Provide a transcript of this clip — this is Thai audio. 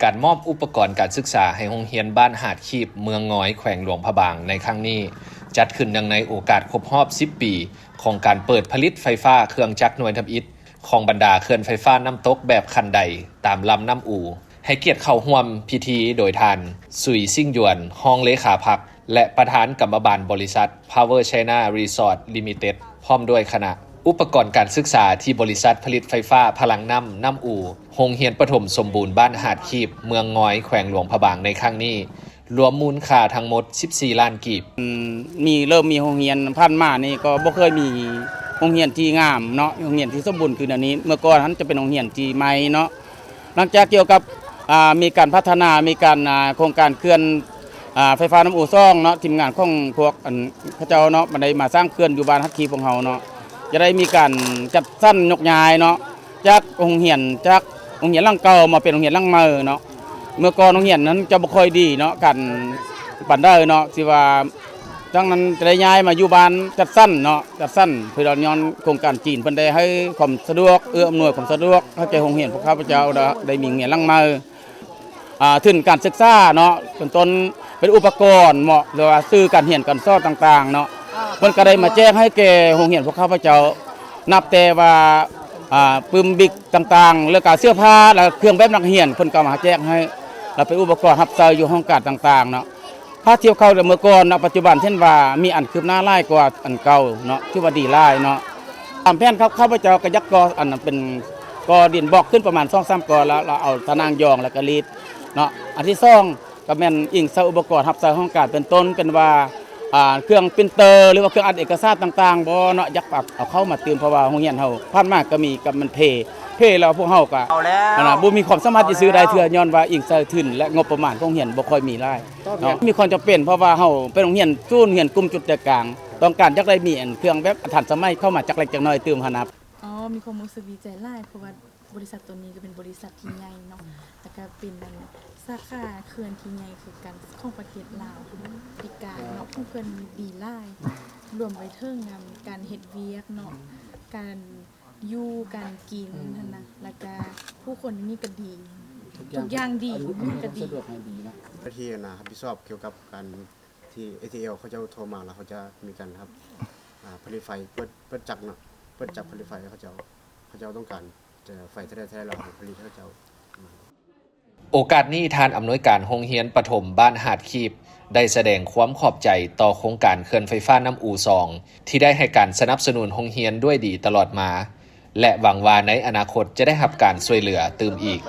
การมอบอุปกรณ์การศึกษาให้โรงเรียนบ้านหาดคีบเมืองง้อยแขวงหลวงพระบางในครั้งนี้จัดขึ้นเนื่องในโอกาสครบรอบ10 ปีของการเปิดผลิตไฟฟ้าเครื่องจักรหน่วยทำอิฐของบรรดาเขื่อนไฟฟ้าน้ำตกแบบคันใดตามลำน้ำอูให้เกียรติเข้าร่วมพิธีโดยท่านสุยซิ่งหยวนรองเลขาพรรคและประธานกรรมบาลบริษัท Power China Resort Limited พร้อมด้วยคณะอุปกรณ์การศึกษาที่บริษัทผลิตไฟฟ้าพลังน้ำอู่โรงเรียนประถมสมบูรณ์บ้านหาดคีบเมืองง้อยแขวงหลวงพระบางในครั้งนี้รวมมูลค่าทั้งหมด14 ล้านกีบเริ่มมีโรงเรียนพันมานี่ก็บ่เคยมีโรงเรียนที่งามเนาะโรงเรียนที่สมบูรณ์คืออันนี้เมื่อก่อนนั้นจะเป็นโรงเรียนที่ใหม่เนาะหลังจากเกี่ยวกับมีการพัฒนามีการโครงการเคลื่อนไฟฟ้าน้ำอู่ซ่องเนาะทีมงานของพวกพระเจ้าเนาะมันได้มาสร้างเคลื่อนอยู่บ้านฮักคีของเฮาเนาะจะได้มีการจัดสั้นยกย้ายเนาะจากโรงเรียนหลังเก่ามาเป็นโรงเรียนหลังใหม่เนาะเมื่อก่อนโรงเรียนนั้นจะบ่ค่อยดีเนาะกันปันได้เนาะที่ว่าดังนั้นจะได้ย้ายมาอยู่บ้านจัดสั้นเนาะจัดสั้นเพื่อย้อนโครงการจีนเพิ่นได้ให้ความสะดวกอำนวยความสะดวกเข้าใจโรงเรียนพวกข้าพเจ้าได้มีโรงเรียนหลังใหม่ถึงการศึกษาเนาะต้นเป็นอุปกรณ์เหมาะหรือว่าซื้อการเรียนการสอนต่างๆเนาะเพิ่นก็ได้มาแจ้งให้แก่โรงเรียนพวกข้าพเจ้านับแต่ว่าปืมบิ๊กต่างๆเรื่องการเสื้อผ้าและเครื่องแบบนักเรียนเพิ่นก็มาแจ้งให้เราเป็นอุปกรณ์รับใช้อยู่ห้องการต่างๆเนาะถ้าเทียบเข้าเมื่อก่อนปัจจุบันเช่นว่ามีอันคืบหน้าไล่กว่าอันเก่าเนาะที่ว่าดีไล่เนาะตามแผนครับข้าพเจ้ากระยักกออันนั้นเป็นกอดินบอกขึ้นประมาณ2-3 กอแล้วเราเอาตะนางยองแล้วก็รีดเนาะอันที่2ก็แม่นอิงใส่อุปกรณ์รับใช้ห้องการเป็นต้นเป็นว่าเครื่องปรินเตอร์หรือว่าเครื่องอัดเอกสารต่างๆบ่เนาะยักปักเอาเข้ามาเติมเพราะว่าโรงเรียนเฮาผ่านมาก็มีกับมันเพแล้วพวกเฮาก็บ่มีความสามารถที่ซื้อได้เทื่อย้อนว่าอิงใส่ทุนและงบประมาณของโรงเรียนบ่ค่อยมีรายเนาะมีความจำเป็นเพราะว่าเฮาเป็นโรงเรียนศูนย์เรียนกลุ่มจุดใจกลางต้องการจักได้มีเครื่องแบบทันสมัยเข้ามาจักเล็กจักน้อยเติมหันนะมีความรู้สึกดีใจหลายเพราะว่าบริษัทตัวนี้ก็เป็นบริษัทที่ใหญ่เนาะแล้วก็เป็นสาขาเขื่อนที่ใหญ่คือกันของประเทศลาวบริการเนาะเพิ่นดีหลายรวมไว้ถึงการเฮ็ดเวียกเนาะการอยู่การกินนั่นนะแล้วก็ผู้คนนี่ก็ดีทุกอย่างดีก็ดีที่รับผิดชอบเกี่ยวกับการที่ ATL เขาจะโทรมาแล้วเขาจะมีการครับผลิตไฟเปิดจักรเนาะเปิดจักรผลิตไฟเขาจะต้องการจะไฟแท้ๆเราผลิตให้เขาโอกาสนี้ทานอำนวยการโรงเรียนประถมบ้านหาดคีบได้แสดงความขอบใจต่อโครงการเขื่อนไฟฟ้าน้ำอู่2ที่ได้ให้การสนับสนุนโรงเรียนด้วยดีตลอดมาและหวังว่าในอนาคตจะได้รับการช่วยเหลือเติมอีก